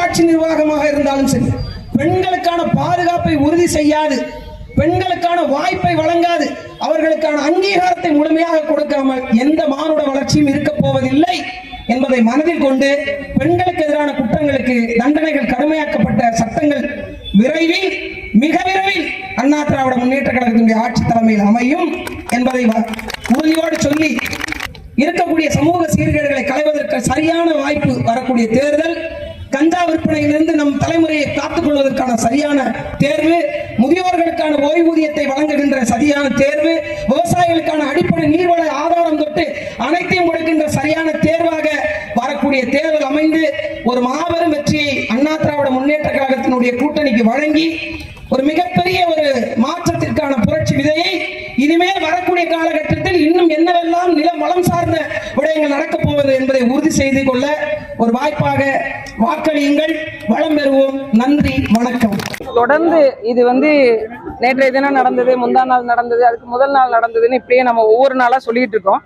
ஆட்சி நிர்வாகமாக இருந்தாலும் சரி, பெண்களுக்கான பாதுகாப்பை உறுதி செய்யாது, பெண்களுக்கான வாய்ப்பை வழங்காது, அவர்களுக்கான அங்கீகாரத்தை முழுமையாக கொடுக்காமல் எந்த மானுட வளர்ச்சியும் இருக்க போவதில்லை என்பதை மனதில் கொண்டு பெண்களுக்கு எதிரான குற்றங்களுக்கு தண்டனைகள் கடுமையாக்கப்பட்ட சட்டங்கள் விரைவில், மிக விரைவில் அண்ணா திராவிட முன்னேற்ற கழகத்தினுடைய ஆட்சி தலைமையில் அமையும் என்பதை உறுதியோடு சொல்லி, இருக்கக்கூடிய சமூக சீர்கேடுகளை களைவதற்கு சரியான வாய்ப்பு வரக்கூடிய தேர்தல், கஞ்சா விற்பனையிலிருந்து நம் தலைமுறையை காத்துக் கொள்வதற்கான சரியான தேர்வு, முதியோர்களுக்கான ஓய்வூதியத்தை வழங்குகின்ற சரியான தேர்வு, விவசாயிகளுக்கான அடிப்படை நீர்வள ஆதாரம் தொட்டு அனைத்தையும் கொடுக்கின்ற சரியான தேர்வாக வரக்கூடிய தேர்தல் அமைந்து ஒரு மாபெரும் வெற்றியை அண்ணா திராவிட முன்னேற்ற கழகத்தினுடைய கூட்டணிக்கு வழங்கி ஒரு மிகப்பெரிய ஒரு மாற்றத்திற்கான புரட்சி விதையை இனிமேல் வரக்கூடிய காலகட்டத்தில் இன்னும் என்னவெல்லாம் நிலம் வளம் சார்ந்த விடயங்கள் நடக்கப் போவது என்பதை உறுதி செய்து கொள்ள ஒரு வாய்ப்பாக வாக்களியுங்கள், வளம் பெறுவோம். நன்றி, வணக்கம். தொடர்ந்து இது நேற்றைய தினம் நடந்தது, முந்தா நாள் நடந்தது, அதுக்கு முதல் நாள் நடந்ததுன்னு இப்படியே நம்ம ஒவ்வொரு நாளா சொல்லிட்டு இருக்கோம்.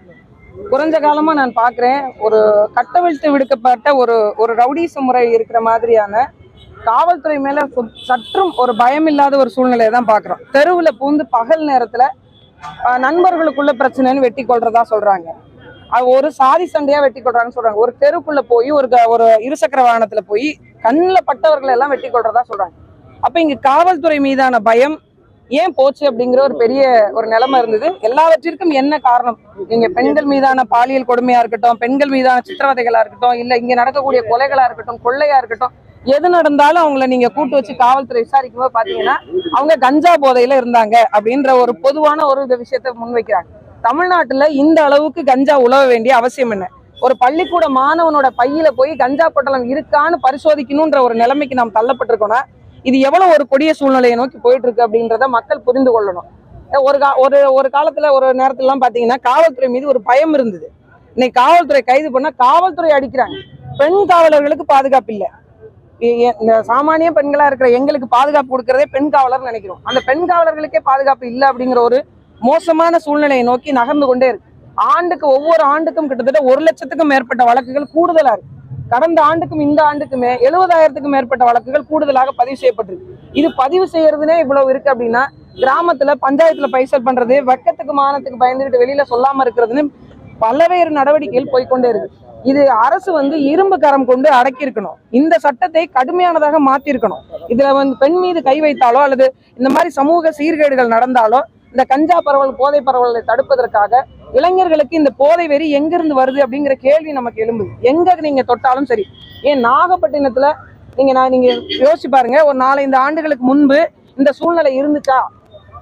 குறைஞ்ச காலமா நான் பாக்குறேன், ஒரு கட்டவிழ்த்து விடுக்கப்பட்ட ஒரு ரவுடிச முறை இருக்கிற மாதிரியான காவல்துறை மேல சற்றும் ஒரு பயம் இல்லாத ஒரு சூழ்நிலையை தான் பாக்குறோம். தெருவுல பூந்து பகல் நேரத்துல நண்பர்களுக்குள்ள பிரச்சனைன்னு வெட்டி கொள்றதா சொல்றாங்க, ஒரு சாதி சண்டையா வெட்டி கொள்றாங்கன்னு சொல்றாங்க. ஒரு தெருக்குள்ள போய் ஒரு இருசக்கர வாகனத்துல போய் கண்ணில் பட்டவர்களை எல்லாம் வெட்டி கொள்றதா சொல்றாங்க. அப்ப இங்க காவல்துறை மீதான பயம் ஏன் போச்சு அப்படிங்கிற ஒரு பெரிய ஒரு நிலைமை இருந்தது. எல்லாவற்றிற்கும் என்ன காரணம்? நீங்க பெண்கள் மீதான பாலியல் கொடுமையா இருக்கட்டும், பெண்கள் மீதான சித்திரவதைகளா இருக்கட்டும், இல்ல இங்க நடக்கக்கூடிய கொலைகளா இருக்கட்டும், கொள்ளையா இருக்கட்டும், எது நடந்தாலும் அவங்கள நீங்க கூட்டு வச்சு காவல்துறை விசாரிக்கும் போது பாத்தீங்கன்னா அவங்க கஞ்சா போதையில இருந்தாங்க அப்படின்ற ஒரு பொதுவான ஒரு விஷயத்த முன்வைக்கிறாங்க. தமிழ்நாட்டுல இந்த அளவுக்கு கஞ்சா உழவ வேண்டிய அவசியம் என்ன? ஒரு பள்ளிக்கூட மாணவனோட பையில போய் கஞ்சா பொட்டலம் இருக்கான்னு பரிசோதிக்கணும்ன்ற ஒரு நிலைமைக்கு நாம் தள்ளப்பட்டிருக்கோம்னா இது எவ்வளவு ஒரு கொடிய சூழ்நிலையை நோக்கி போயிட்டு இருக்கு அப்படின்றத மக்கள் புரிந்து கொள்ளணும். ஒரு காலத்துல ஒரு நேரத்துல எல்லாம் பாத்தீங்கன்னா காவல்துறை மீது ஒரு பயம் இருந்தது. இன்னைக்கு காவல்துறை கைது பண்ணா காவல்துறை அடிக்கிறாங்க. பெண் காவலர்களுக்கு பாதுகாப்பு இல்லை. இந்த சாமானிய பெண்களா இருக்கிற எங்களுக்கு பாதுகாப்பு கொடுக்கறதே பெண் காவலர் நினைக்கிறோம். அந்த பெண் காவலர்களுக்கே பாதுகாப்பு இல்லை அப்படிங்கிற ஒரு மோசமான சூழ்நிலையை நோக்கி நகர்ந்து கொண்டே இருக்கு. ஒவ்வொரு ஆண்டுக்கும் கிட்டத்தட்ட 1 லட்சத்துக்கும் மேற்பட்ட வழக்குகள் கூடுதலா இருக்கு. கடந்த ஆண்டுக்கும் இந்த ஆண்டுக்குமே 70,000த்துக்கும் மேற்பட்ட வழக்குகள் கூடுதலாக பதிவு செய்யப்பட்டிருக்கு. இது பதிவு செய்யறதுனே இவ்வளவு இருக்கு அப்படின்னா, கிராமத்துல பஞ்சாயத்துல பைசல் பண்றது, வெக்கத்துக்கு மானத்துக்கு பயந்துகிட்டு வெளியில சொல்லாம இருக்கிறதுன்னு பல்வேறு நடவடிக்கைகள் போய்கொண்டே இருக்கு. இது அரசு இரும்பு கரம் கொண்டு அடக்கி இருக்கணும். இந்த சட்டத்தை கடுமையானதாக மாத்தி இருக்கணும். இதுல பெண் மீது கை வைத்தாலோ அல்லது இந்த மாதிரி சமூக சீர்கேடுகள் நடந்தாலோ இந்த கஞ்சா பரவல், போதை பரவலை தடுப்பதற்காக இளைஞர்களுக்கு இந்த போதை வெறி எங்கிருந்து வருது அப்படிங்கிற கேள்வி நமக்கு எழும்புது. எங்க நீங்க தொட்டாலும் சரி. ஏன் நாகப்பட்டினத்துல நீங்க யோசிச்சு பாருங்க, ஒரு 4-5 ஆண்டுகளுக்கு முன்பு இந்த சூழ்நிலை இருந்துச்சா?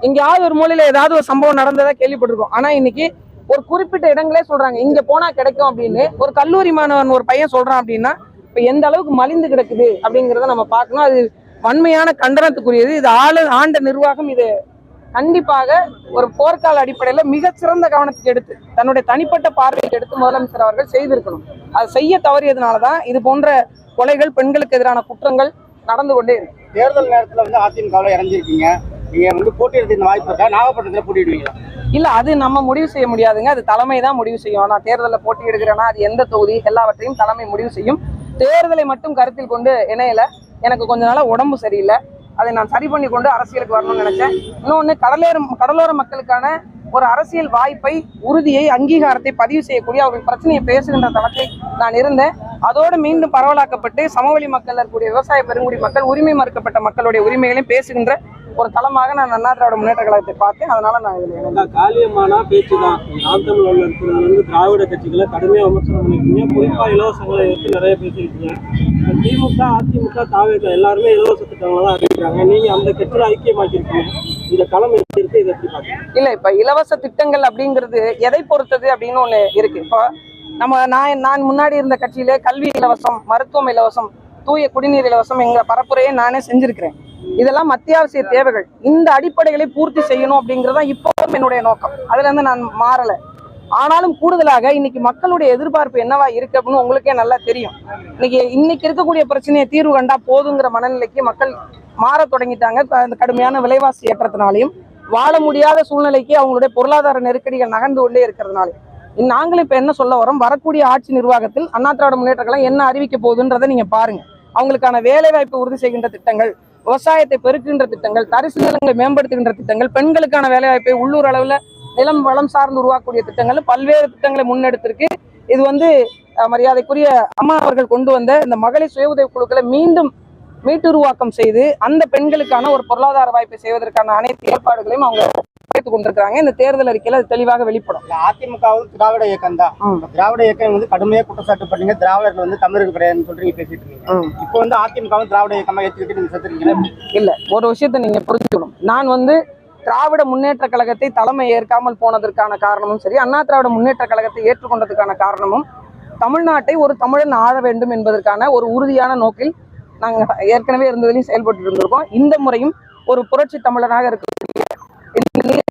எங்கேயாவது ஒரு மூலையில ஏதாவது ஒரு சம்பவம் நடந்ததா கேள்விப்பட்டிருக்கோம். ஆனா இன்னைக்கு ஒரு குறிப்பிட்ட இடங்களே சொல்றாங்க இங்க போனா கிடைக்கும் அப்படின்னு. ஒரு கல்லூரி மாணவன் ஒரு பையன் சொல்றான் அப்படின்னா இப்ப எந்த அளவுக்கு மலிந்து கிடக்குது அப்படிங்கிறத நம்ம பார்க்கணும். அது வன்மையான கண்டனத்துக்குரியது. இது ஆண்ட நிர்வாகம் இது கண்டிப்பாக ஒரு போர்க்கால அடிப்படையில மிகச்சிறந்த கவனத்துக்கு எடுத்து தன்னுடைய தனிப்பட்ட பார்வையை எடுத்து முதலமைச்சர் அவர்கள் செய்திருக்கணும். அது செய்ய தவறியதுனாலதான் இது போன்ற கொலைகள், பெண்களுக்கு எதிரான குற்றங்கள் நடந்து கொண்டே இருக்கு. தேர்தல் நேரத்துல அதிமுகவில் இறங்கிருக்கீங்க, நீங்க போட்டியிடுறது இந்த வாய்ப்பு இருக்கா? நாகப்பட்டினத்துல போட்டியிடுவீங்களா? இல்ல, அது நம்ம முடிவு செய்ய முடியாதுங்க. அது தலைமை தான் முடிவு செய்யும். நான் தேர்தலில் போட்டி எடுக்கிறேன்னா அது எந்த தொகுதி எல்லாவற்றையும் தலைமை முடிவு செய்யும். தேர்தலை மட்டும் கருத்தில் கொண்டு இணையல. எனக்கு கொஞ்ச நாளா உடம்பு சரியில்லை, அதை நான் சரி பண்ணி கொண்டு அரசியலுக்கு வரணும்னு நினைச்சேன். இன்னொன்னு, கடலோர மக்களுக்கான ஒரு அரசியல் வாய்ப்பை, உறுதியை, அங்கீகாரத்தை பதிவு செய்யக்கூடிய அவர்கள் பிரச்சனையை பேசுகின்ற தளத்தில் நான் இருந்தேன். அதோடு மீண்டும் பரவலாக்கப்பட்டு சமவெளி மக்கள் இருக்கக்கூடிய விவசாய பெருங்குடி மக்கள், உரிமை மறுக்கப்பட்ட மக்களுடைய உரிமைகளையும் பேசுகின்ற ஒரு தளமாக நான் அண்ணா திராவிட முன்னேற்ற கழகத்தை பார்த்தேன். அதனால நான் இதுல காலியமான பேச்சு தான். நாம் தமிழ் இருக்கிறது திராவிட கட்சிகளை கடுமையா விமர்சனம் பண்ணிருக்கீங்க. குறிப்பா இலவசங்களை எடுத்து நிறைய பேசியிருக்கீங்க. திமுக, அதிமுக, தாவேக எல்லாருமே இலவச திட்டங்களை தான் அறிவிக்கிறாங்க. நீங்க அந்த கட்சியில ஐக்கியமாக்கிருக்கீங்க. இந்த களம் எப்படி இருக்கு, இதை எப்படி பாருங்க? இல்ல, இப்ப இலவச திட்டங்கள் அப்படிங்கிறது எதை பொறுத்தது அப்படின்னு ஒண்ணு இருக்கு. இப்போ நான் முன்னாடி இருந்த கட்சியிலே கல்வி இலவசம், மருத்துவம் இலவசம், தூய குடிநீர் இலவசம் எங்க பரப்புரையை நானே செஞ்சிருக்கிறேன். இதெல்லாம் அத்தியாவசிய தேவைகள். இந்த அடிப்படைகளை பூர்த்தி செய்யணும் அப்படிங்கறதா இப்போவும் என்னுடைய நோக்கம். அதுல இருந்து நான் மாறல. ஆனாலும் கூடுதலாக இன்னைக்கு மக்களுடைய எதிர்பார்ப்பு என்னவா இருக்கு அப்படின்னு உங்களுக்கே நல்லா தெரியும். இன்னைக்கு இருக்கக்கூடிய பிரச்சனையை தீர்வு கண்டா போதுங்கிற மனநிலைக்கு மக்கள் மாற தொடங்கிட்டாங்க. அந்த கடுமையான விலைவாசி ஏற்றத்தினாலையும் வாழ முடியாத சூழ்நிலைக்கு அவங்களுடைய பொருளாதார நெருக்கடிகள் நகர்ந்து கொண்டே இருக்கிறதுனால நாங்களும் இப்ப என்ன சொல்ல வரோம், வரக்கூடிய ஆட்சி நிர்வாகத்தில் அண்ணா திராவிட முன்னேற்ற கழகம் என்ன அறிவிக்க போகுதுன்றதை நீங்க பாருங்க. அவங்களுக்கான வேலை வாய்ப்பை உறுதி செய்கின்ற திட்டங்கள், விவசாயத்தை பெருக்குகின்ற திட்டங்கள், தரிசு நிலங்களை மேம்படுத்துகின்ற திட்டங்கள், பெண்களுக்கான வேலை வாய்ப்பை உள்ளூர் அளவுல நிலம் வளம் சார்ந்து உருவாக்கக்கூடிய திட்டங்கள், பல்வேறு திட்டங்களை முன்னெடுத்திருக்கு. இது வந்து மரியாதைக்குரிய அம்மா அவர்கள் கொண்டு வந்த இந்த மகளிர் சுய உதவி குழுக்களை மீண்டும் மீட்டுருவாக்கம் செய்து அந்த பெண்களுக்கான ஒரு பொருளாதார வாய்ப்பை செய்வதற்கான அனைத்து ஏற்பாடுகளையும் அவங்க வைத்துக் கொண்டிருக்கிறாங்க. இந்த தேர்தல் அறிக்கையில அது தெளிவாக வெளிப்படும். அதிமுகவும் திராவிட இயக்கம் தான். திராவிட இயக்கம் வந்து கடுமையா குற்றச்சாட்டு பண்ணீங்க, திராவிடர்கள் வந்து தமிழர்கள் கிடையாதுன்னு சொல்றீங்க, பேசிட்டு இருக்கீங்க. இப்போ வந்து அதிமுகவும் திராவிட இயக்கமா ஏற்றுக்கிட்டு நீங்க செத்துருக்கீங்களா? இல்ல, ஒரு விஷயத்த நீங்க புரிஞ்சுக்கணும். நான் வந்து திராவிட முன்னேற்ற கழகத்தை தலைமை ஏற்காமல் போனதற்கான காரணமும் சரி, அண்ணா திராவிட முன்னேற்ற கழகத்தை ஏற்றுக்கொண்டதுக்கான காரணமும் தமிழ்நாட்டை ஒரு தமிழன் ஆள வேண்டும் என்பதற்கான ஒரு உறுதியான நோக்கில் நாங்கள் ஏற்கனவே இருந்ததிலையும் செயல்பட்டு இருந்திருக்கோம். இந்த முறையும் ஒரு புரட்சி தமிழனாக இருக்கக்கூடிய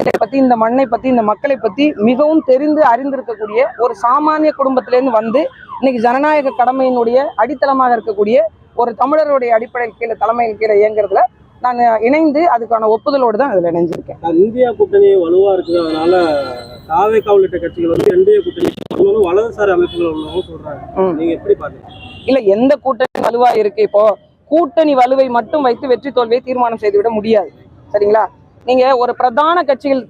இந்த பத்தி, இந்த மண்ணை பத்தி, இந்த மக்களை பத்தி மிகவும் தெரிந்து அறிந்திருக்கக்கூடிய ஒரு சாமானிய குடும்பத்திலேருந்து வந்து இன்னைக்கு ஜனநாயக கடமையினுடைய அடித்தளமாக இருக்கக்கூடிய ஒரு தமிழருடைய அடிப்படையில் கீழே தலைமையில் கீழே இயங்குறதுல நான் இணைந்து அதுக்கான ஒப்புதலோடு தான் அதில் இணைஞ்சிருக்கேன். இந்தியா கூட்டணி வலுவா இருக்குது, அதனால தாவேகா உள்ளிட்ட கட்சிகள் வந்து என்டிஏ கூட்டணி வலதுசாரி அமைப்புகள் உள்ளவங்க சொல்றாங்க. நீங்க எப்படி பாத்தீங்க? இல்ல, எந்த கூட்டணி வலுவா இருக்கு? இப்போ கூட்டணி வலுவை மட்டும் வைத்து வெற்றி தோல்வியை தீர்மானம் செய்துவிட முடியாது. சரிங்களா? நீங்க ஒரு பிரதான கட்சிகள்,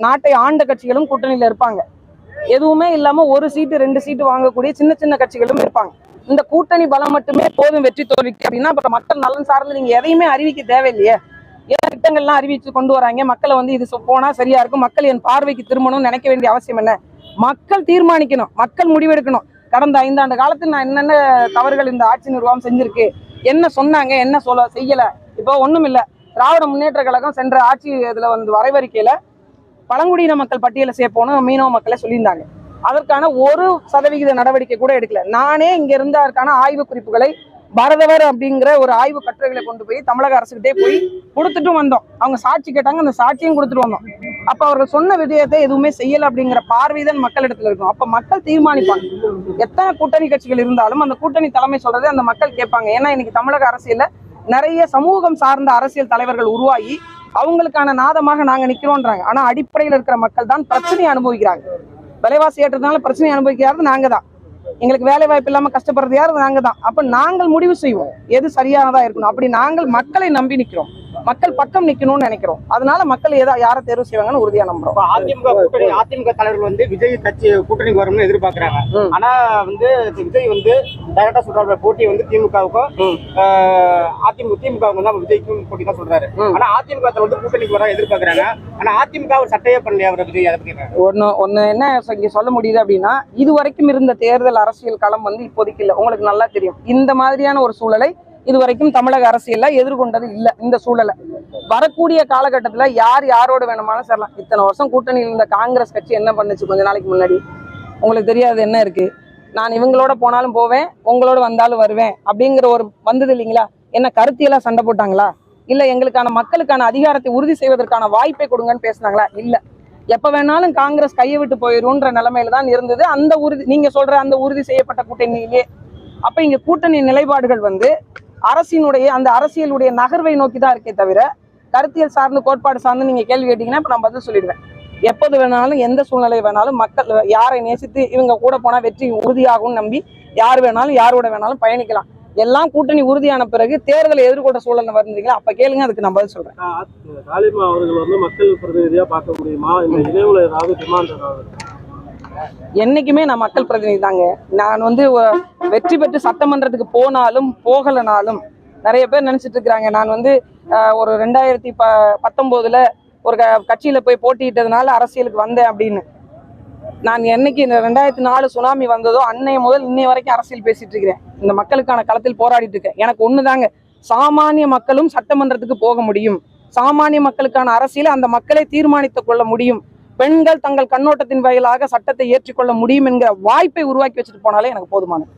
நாட்டை ஆண்ட கட்சிகளும் கூட்டணியில இருப்பாங்க. எதுவுமே இல்லாம ஒரு சீட்டு 2 சீட்டு வாங்கக்கூடிய சின்ன சின்ன கட்சிகளும் இருப்பாங்க. இந்த கூட்டணி பலம் மட்டுமே போதும் வெற்றி தோல்விக்கு அப்படின்னா அப்புறம் மக்கள் நலன் சார்ந்து நீங்க எதையுமே அறிவிக்க தேவையில்லையே. ஏன் திட்டங்கள்லாம் அறிவிச்சு கொண்டு வராங்க? மக்களை வந்து இது போனா சரியா இருக்கும், மக்கள் என் பார்வைக்கு திரும்பணும்னு நினைக்க வேண்டிய அவசியம் என்ன? மக்கள் தீர்மானிக்கணும், மக்கள் முடிவெடுக்கணும். கடந்த 5 ஆண்டு காலத்தில் நான் என்னென்ன தவறுகள் இந்த ஆட்சி நிர்வாகம் செஞ்சிருக்கு, என்ன சொன்னாங்க, என்ன செய்யல. இப்போ ஒண்ணும் இல்ல, திராவிட முன்னேற்ற கழகம் சென்ற ஆட்சி இதுல வந்து வரைவறிக்கையில பழங்குடியின மக்கள் பட்டியலை சேர்ப்போன்னு மீனவ மக்களை சொல்லியிருந்தாங்க. அதற்கான 1% நடவடிக்கை கூட எடுக்கல. நானே இங்க இருந்த அதற்கான ஆய்வு குறிப்புகளை பரதவர் அப்படிங்கிற ஒரு ஆய்வு கட்டுரைகளை கொண்டு போய் தமிழக அரசுகிட்டே போய் கொடுத்துட்டும் வந்தோம். அவங்க சாட்சி கேட்டாங்க, அந்த சாட்சியும் கொடுத்துட்டு வந்தோம். அப்ப அவர்கள் சொன்ன விடயத்தை எதுவுமே செய்யல அப்படிங்கிற பார்வைதான் மக்களிடத்துல இருக்கும். அப்ப மக்கள் தீர்மானிப்பாங்க. எத்தனை கூட்டணி கட்சிகள் இருந்தாலும் அந்த கூட்டணி தலைமை சொல்றதை அந்த மக்கள் கேட்பாங்க. ஏன்னா இன்னைக்கு தமிழக அரசியல்ல நிறைய சமூகம் சார்ந்த அரசியல் தலைவர்கள் உருவாகி அவங்களுக்கான நாதமாக நாங்க நிக்கிறோன்றாங்க. ஆனா அடிப்படையில் இருக்கிற மக்கள் தான் பிரச்சனையை அனுபவிக்கிறாங்க. விலைவாசி ஏற்றதுனால பிரச்சனையை அனுபவிக்கிறது நாங்க தான். எங்களுக்கு வேலை வாய்ப்பு இல்லாம கஷ்டப்படுறது யாரு? நாங்க தான். அப்ப நாங்கள் முடிவு செய்வோம் எது சரியானதா இருக்கணும். அப்படி நாங்கள் மக்களை நம்பி நிக்கிறோம், மக்கள் பக்கம் நிக்கணும்னு நினைக்கிறோம். அதனால மக்கள் யாரை தேர்வு செய்வாங்கன்னு உறுதியா நம்புறோம். அதிமுக தலைவர்கள் வந்து விஜய் கட்சி கூட்டணிக்கு வரும்னு எதிர்பார்க்கிறாங்க. ஆனா வந்து விஜய் வந்து டைரக்டா சொல்றாரு, போட்டி வந்து திமுகவுக்கும் திமுகவுக்கும் தான் விஜய்க்கும் போட்டி தான் சொல்றாரு. ஆனா அதிமுக வந்து கூட்டணிக்கு வர எதிர்பார்க்கிறாங்க. ஆனா அதிமுக ஒரு சட்டையே பண்ணலையா அவர் விஜய்? அதை பத்தி ஒண்ணு என்ன இங்க சொல்ல முடியுது அப்படின்னா, இது வரைக்கும் இருந்த தேர்தல் அரசியல் களம் வந்து இப்போதைக்கு இல்லை. உங்களுக்கு நல்லா தெரியும், இந்த மாதிரியான ஒரு சூழலை இதுவரைக்கும் தமிழக அரசியல்ல எதிர்கொண்டது இல்ல. இந்த சூழலை வரக்கூடிய காலகட்டத்துல யார் யாரோட வேணுமாலும் சேரலாம். இத்தனை வருஷம் கூட்டணியில் இருந்த காங்கிரஸ் கட்சி என்ன பண்ணுச்சு கொஞ்ச நாளைக்கு முன்னாடி? உங்களுக்கு தெரியாது என்ன இருக்கு? நான் இவங்களோட போனாலும் போவேன், உங்களோட வந்தாலும் வருவேன் அப்படிங்கிற ஒரு வந்தது இல்லைங்களா? என்ன கருத்தியெல்லாம் சண்டை போட்டாங்களா? இல்ல எங்களுக்கான மக்களுக்கான அதிகாரத்தை உறுதி செய்வதற்கான வாய்ப்பை கொடுங்கன்னு பேசினாங்களா? இல்ல. எப்ப வேணாலும் காங்கிரஸ் கையை விட்டு போயிரும்ன்ற நிலைமையில தான் இருந்தது அந்த உறுதி. நீங்க சொல்ற அந்த உறுதி செய்யப்பட்ட கூட்டணியிலே அப்ப இங்க கூட்டணி நிலைப்பாடுகள் வந்து அரசினுடைய அந்த அரசியலுடைய நகர்வை நோக்கி தான் இருக்கே தவிர கருத்தியல் சார்ந்து கோட்பாடு சார்ந்து நீங்க கேள்வி கேட்டீங்கன்னா இப்ப நான் பதில் சொல்லிடுவேன். எப்போது வேணாலும் எந்த சூழ்நிலை வேணாலும் மக்கள் யாரை நேசித்து இவங்க கூட போனா வெற்றி உறுதியாகும் நம்பி யார் வேணாலும் யாரோட வேணாலும் பயணிக்கலாம். எல்லாம் கூட்டணி உறுதியான பிறகு தேர்தலை எதிர்கொண்ட சூழல் வருந்தீங்களா? அப்ப கேளுங்க, அதுக்கு நான் பதில் சொல்றேன். தாலிமா அவர்கள் வந்து மக்கள் பிரதிநிதியா பார்க்க முடியுமா? இந்த இணைவுல ஏதாவது டிமாண்ட் ஏதாவது? என்னைக்குமே நான் மக்கள் பிரதிநிதி தாங்க. நான் வந்து வெற்றி பெற்று சட்டமன்றத்துக்கு போனாலும் போகலனாலும் நிறைய பேர் நினைச்சிட்டு இருக்கிறாங்க நான் வந்து ஒரு 2019 ஒரு கட்சியில போய் போட்டியிட்டதுனால அரசியலுக்கு வந்தேன் அப்படின்னு. நான் என்னைக்கு இந்த 2004 சுனாமி வந்ததோ அன்னைய முதல் இன்னைய வரைக்கும் அரசியல் பேசிட்டு இருக்கிறேன். இந்த மக்களுக்கான களத்தில் போராடிட்டு இருக்கேன். எனக்கு ஒண்ணுதாங்க, சாமானிய மக்களும் சட்டமன்றத்துக்கு போக முடியும், சாமானிய மக்களுக்கான அரசியலை அந்த மக்களை தீர்மானித்துக் கொள்ள முடியும், பெண்கள் தங்கள் கண்ணோட்டத்தின் வாயிலாக சட்டத்தை ஏற்றுக்கொள்ள முடியும் என்கிற வாய்ப்பை உருவாக்கி வச்சுட்டு போனாலே எனக்கு போதுமானது.